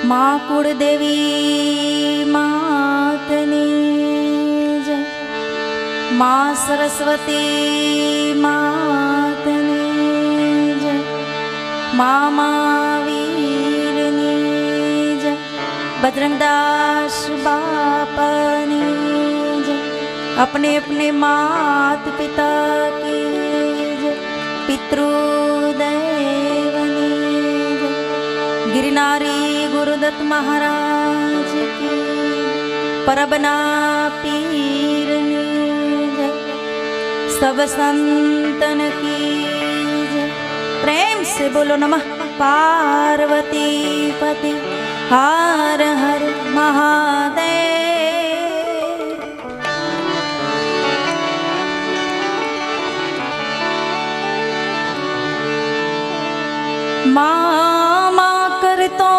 માં કુળદેવી માતની જય, માં સરસ્વતી માતની જય, માં મહાવીરની જય, बजरंगदास बापनी जय। अपने अपने मात पिता की जय, पितृदेवनी जय, गिरनारी गुरुदत्त महाराज की, परबना पीरनी जय, सब संतन की जय। प्रेम से बोलो नमः पार्वती पति हर हर महादेव। मामा करतो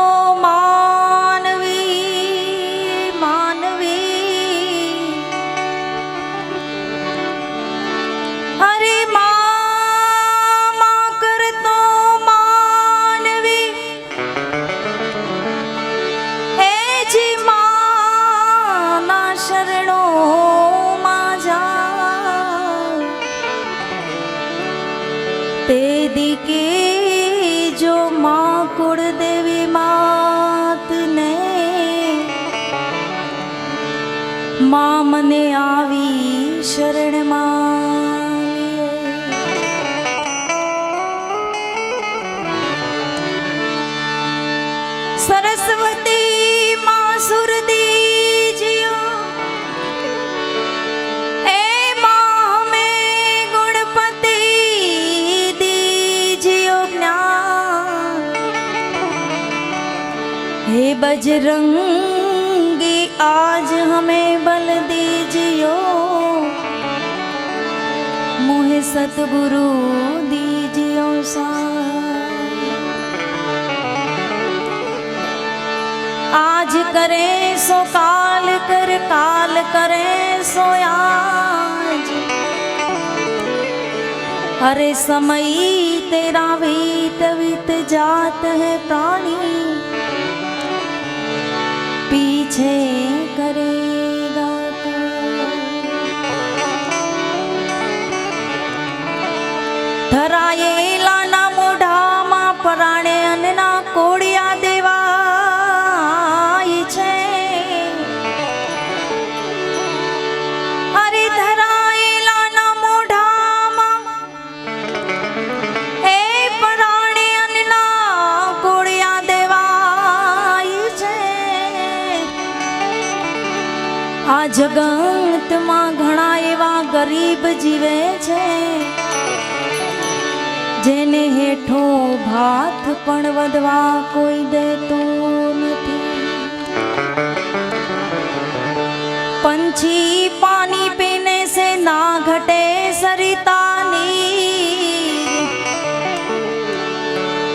मानवी मानवी, अरे मामा करतो मानवी, शरणो माजा ते दिके जो माँ कुलदेवी मात ने माँ मने आवी शरण मालिए। सरस्वती माँ सुरदी हे बजरंगी आज हमें बल दीजियो, मुझे सतगुरु दीजियो साथ। आज करें सो काल कर, काल करें सो आज, अरे समय तेरा बीत बीत जात है प्राणी, पीछे करेगा तो। धराये लाना मोढ़ा मा पराणे अनना कोड़िया देवाई छे, अरे धराये लाना मोढ़ा मा ए पराणे अनना कोड़िया देवाई छे। आ जगत में घणा एवा गरीब जीवे छे, जेने हेठो भात पण वधवा कोई देतो नथी। पंछी पानी पीने से ना घटे सरिता नीर,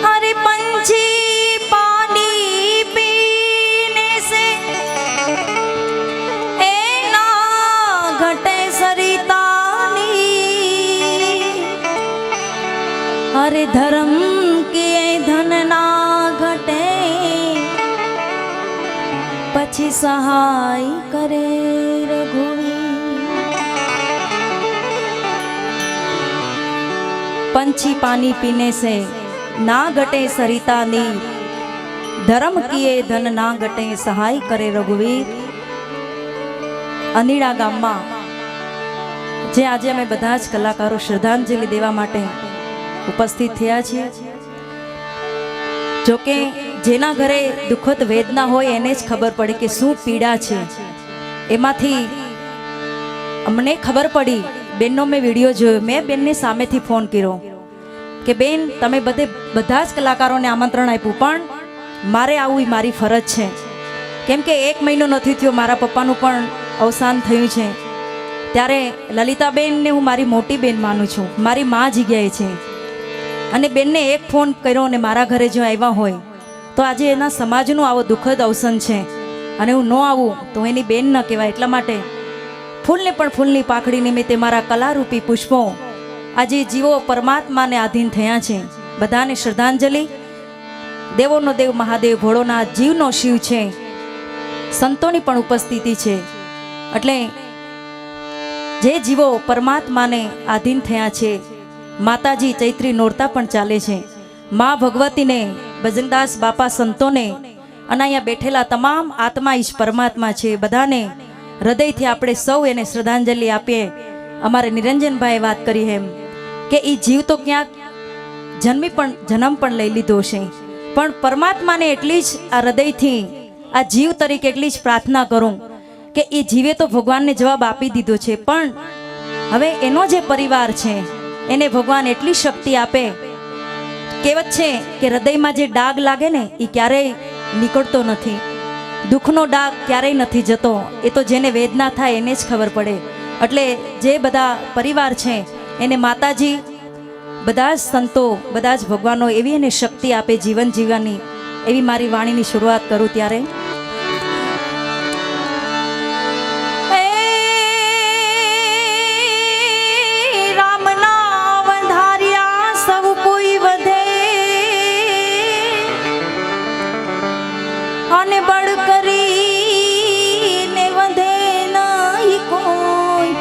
अरे पंछी पानी पीने से घटे सरिता नीर, अरे धर्म के धन ना घटे, पछी सहाय करे रघुवीर। पंछी पानी पीने से ना घटे सरिता नीर, धर्म किए धन ना घटे सहाय करे रघुवीर। अनीड़ा गामમાં જે આજે અમે બધા જ કલાકારો શ્રદ્ધાંજલિ દેવા માટે ઉપસ્થિત થયા છીએ, જોકે જેના ઘરે દુઃખદ વેદના હોય એને જ ખબર પડે કે શું પીડા છે। એમાંથી અમને ખબર પડી, બેનનો મેં વિડીયો જોયો, મેં બેનને સામેથી ફોન કર્યો કે બેન તમે બધા જ કલાકારોને આમંત્રણ આપ્યું, પણ મારે આવવું એ મારી ફરજ છે, કેમ કે 1 મહિનો નથી થયો મારા પપ્પાનું પણ અવસાન થયું છે। ત્યારે લલિતાબેનને હું મારી મોટી બેન માનું છું, મારી મા જગ્યાએ છે, અને બેનને એક ફોન કર્યો અને મારા ઘરે જો આવ્યા હોય તો આજે એના સમાજનું આવો દુઃખદ અવસાન છે, અને હું ન આવું તો એની બેન ન કહેવાય। એટલા માટે ફૂલને પણ ફૂલની પાખડી નિમિત્તે મારા કલારૂપી પુષ્પો આજે જીવો પરમાત્માને આધીન થયા છે, બધાને શ્રદ્ધાંજલિ। દેવોનો દેવ મહાદેવ ભોળોનાથ જીવનો શિવ છે, સંતોની પણ ઉપસ્થિતિ છે. એટલે જે જીવો પરમાત્માને આધીન થયા છે, માતાજી ચૈત્રી નોરતા પણ ચાલે છે, મા ભગવતીને, ભજનદાસ બાપા સંતોને અને અહીંયા બેઠેલા તમામ આત્મા ઈશ પરમાત્મા છે, બધાને હૃદયથી આપણે સૌ એને શ્રદ્ધાંજલિ આપીએ. અમારે નિરંજનભાઈએ વાત કરી એમ કે એ જીવ તો ક્યાંક જન્મ પણ લઈ લીધો છે, પણ પરમાત્માને એટલી જ આ હૃદયથી આ જીવ તરીકે એટલી જ પ્રાર્થના કરું કે એ જીવે તો ભગવાનને જવાબ આપી દીધો છે, પણ હવે એનો જે પરિવાર છે એને ભગવાન એટલી શક્તિ આપે. કહેવત છે કે હૃદયમાં જે ડાઘ લાગે ને એ ક્યારેય નીકળતો નથી, દુઃખનો ડાઘ ક્યારેય નથી જતો, એ તો જેને વેદના થાય એને જ ખબર પડે. એટલે જે બધા પરિવાર છે એને માતાજી, બધા જ સંતો, બધા જ ભગવાનો એવી એને શક્તિ આપે જીવન જીવવાની. એવી મારી વાણીની શરૂઆત કરું ત્યારે અને બળ કરીને વધે નહીં કોઈ,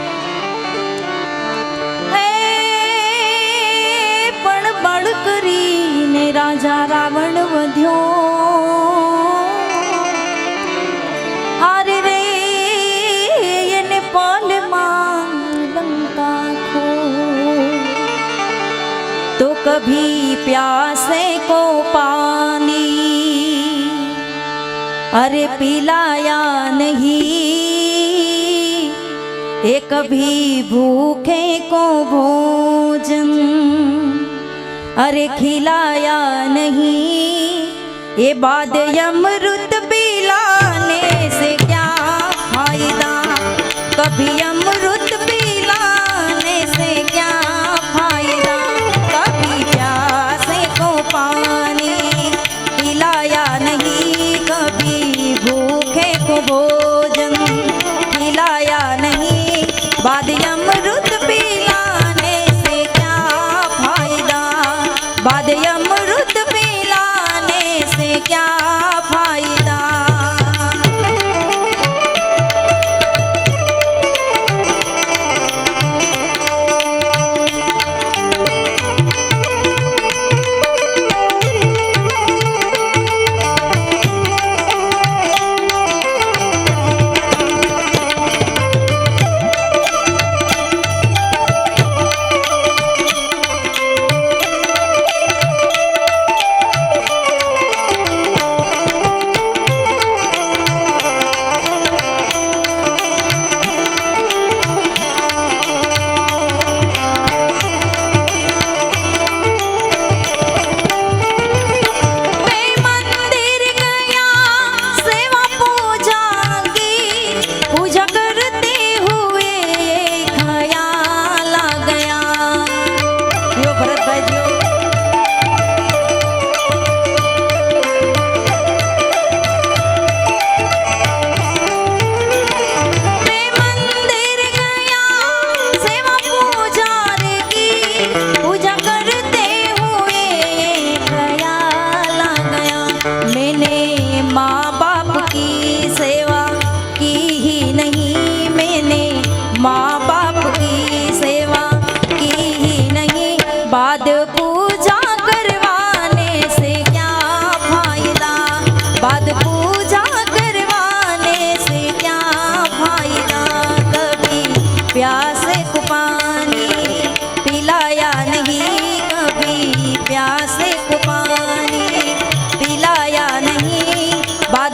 પણ બળ કરીને રાજા રાવણ વધ્યો. હારે રે એને પલમાં લંકા ખો, તો કભી પ્યાસે કો પાની अरे पिलाया नहीं, ए कभी भूखे को भोजन अरे खिलाया नहीं, ये बाद अमृत पिलाने से क्या फायदा, कभी अमृत पिलाने से क्या फायदा, कभी प्यासे को पानी पिलाया नहीं, कभी भूखे को भोजन खिलाया नहीं, बाद अमृत पिलाने से क्या फायदा, बाद अमृत पिलाने से क्या फायदा. बाद पूजा करवाने से क्या फायदा, बाद पूजा करवाने से क्या फायदा, कभी प्यासे को पानी पिलाया नहीं, कभी प्यासे को पानी पिलाया नहीं, बाद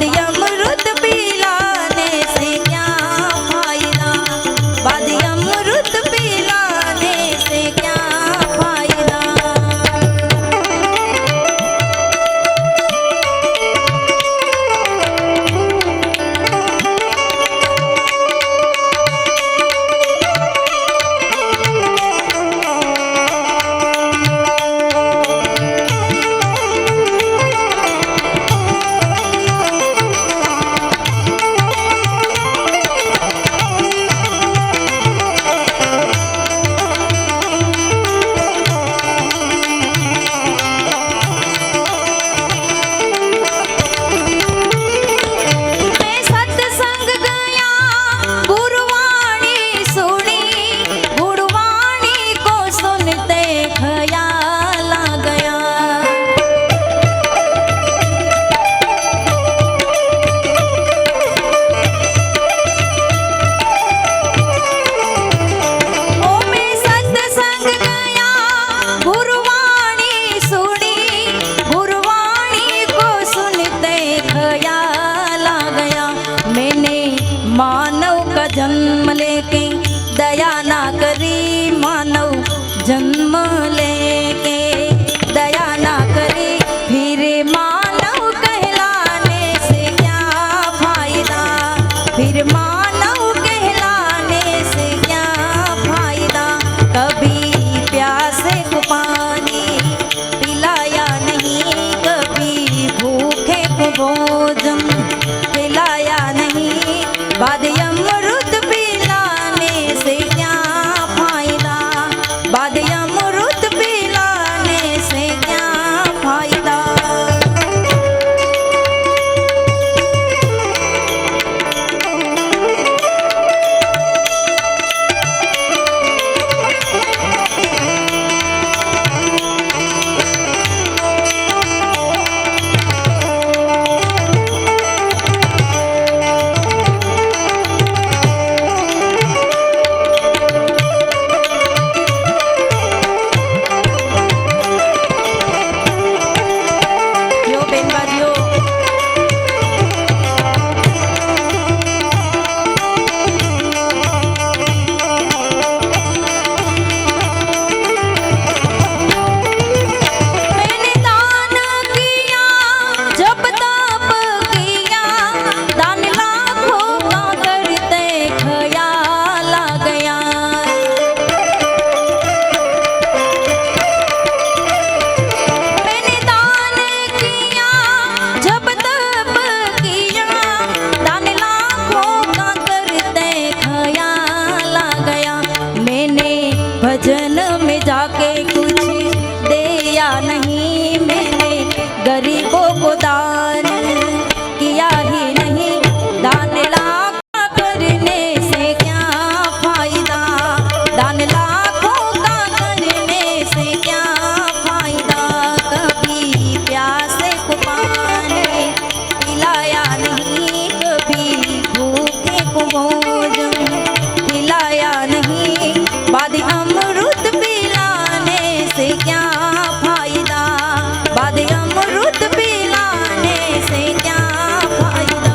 भोजन खिलाया नहीं, बाद अमृत पिलाने से क्या फायदा, बाद अमृत पिलाने से क्या फायदा। भजन में जाके कुछ दिया नहीं, मैंने गरीबों को दान किया ही नहीं, दान लाखों करने से क्या फायदा, दान लाखों का करने से क्या फायदा। कभी प्यासे को पानी पिलाया नहीं, कभी भूखे को भोजन खिलाया नहीं, बाद अमृत पिलाने से क्या फायदा, बाद अमृत पिलाने से क्या फायदा।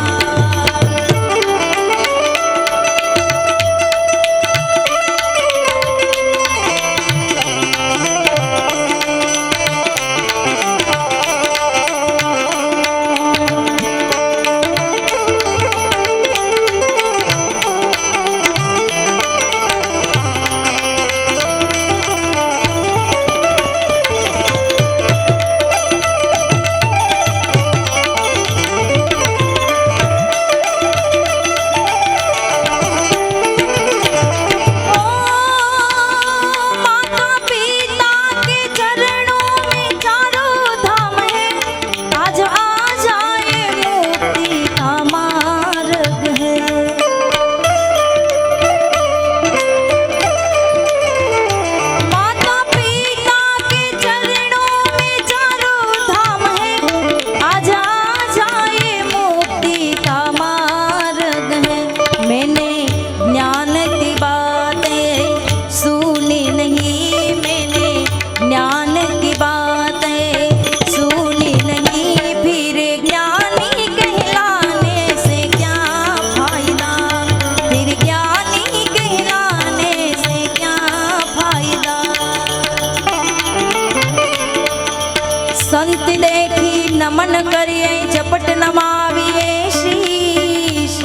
संत देखी नमन करिए झपट नमाविए शीश,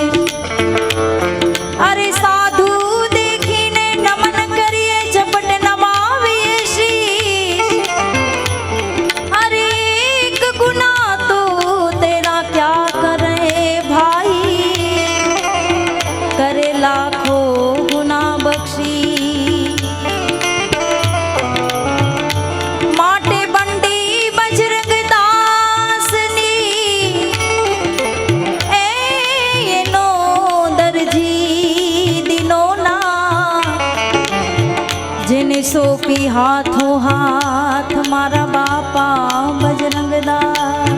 अरे साधु देखी ने नमन करिए झपट नमाविए शीश, अरे एक गुना तो तेरा क्या करे भाई, करे लाखों गुना बख्शी। सोपी हाथों हाथ मारा बापा बजरंगदास,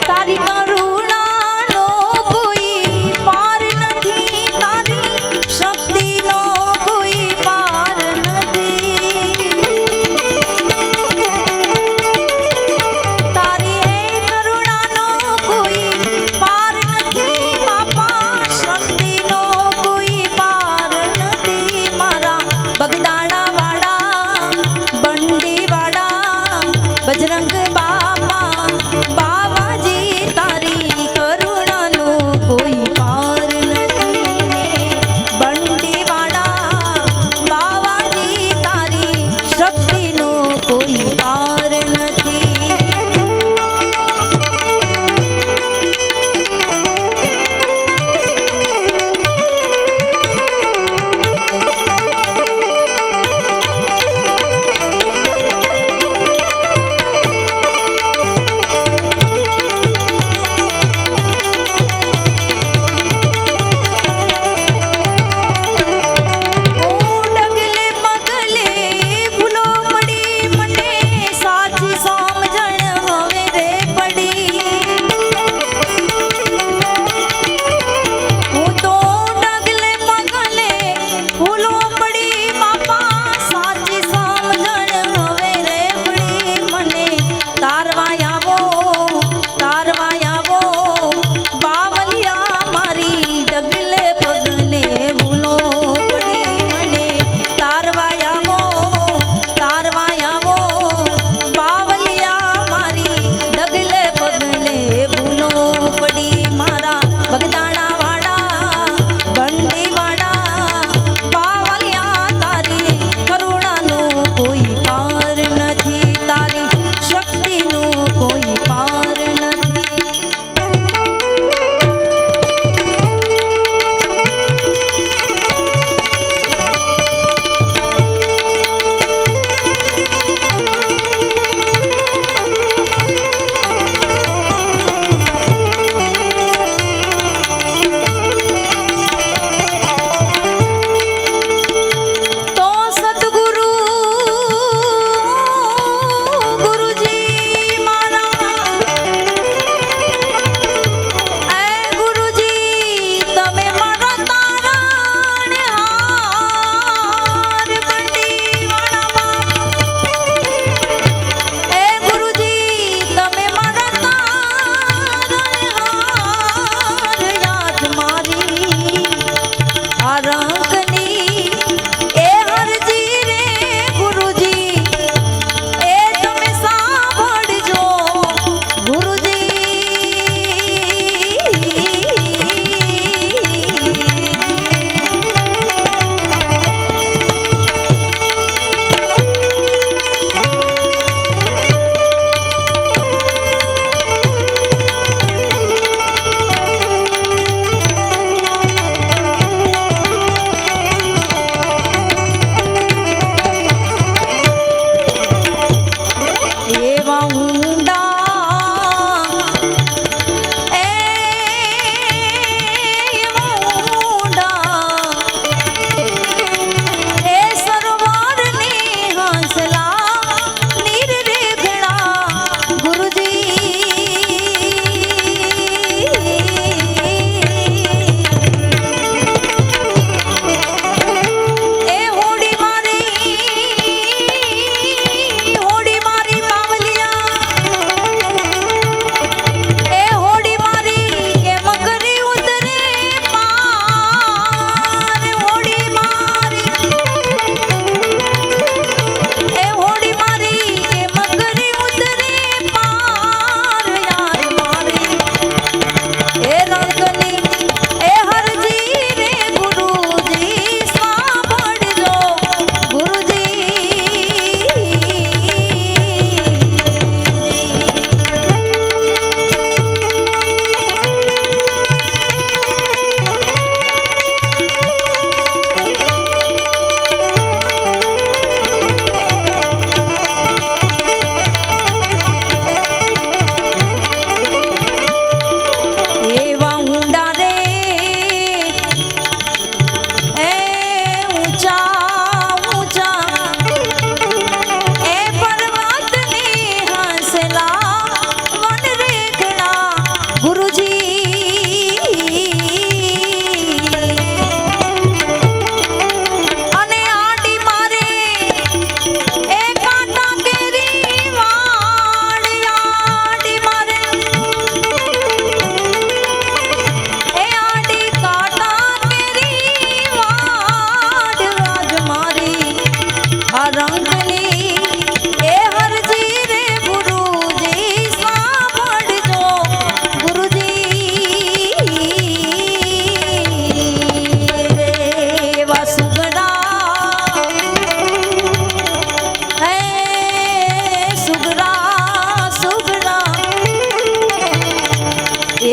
तारी करुणा नो कोई पार नहीं, तारी शक्ति नो कोई पार नहीं, तारी करुणा नो कोई पार नहीं, बापा शक्ति नो कोई पार नहीं, मारा बगदाना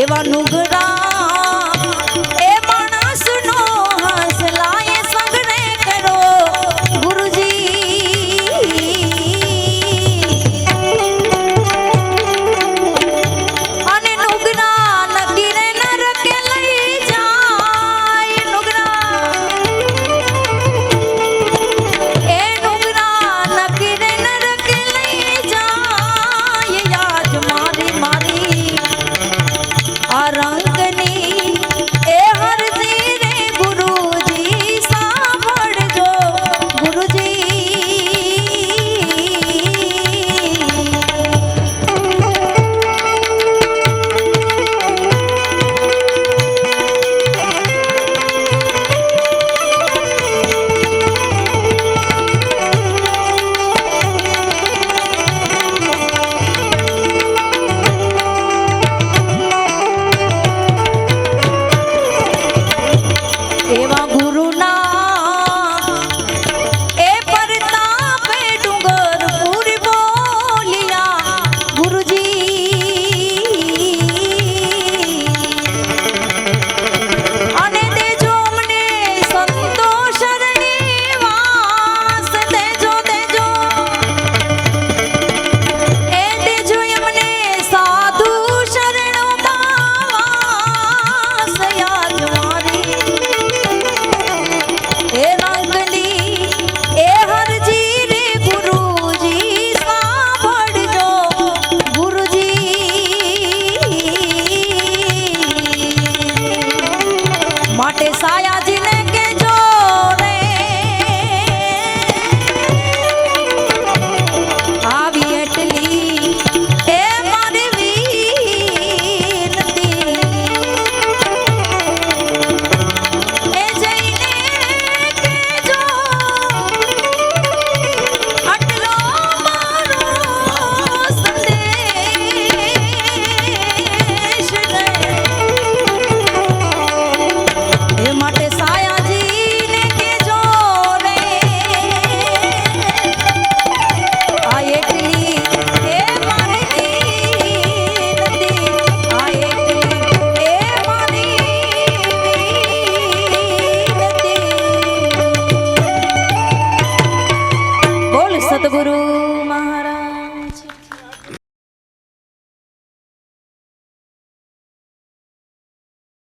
દેવાનું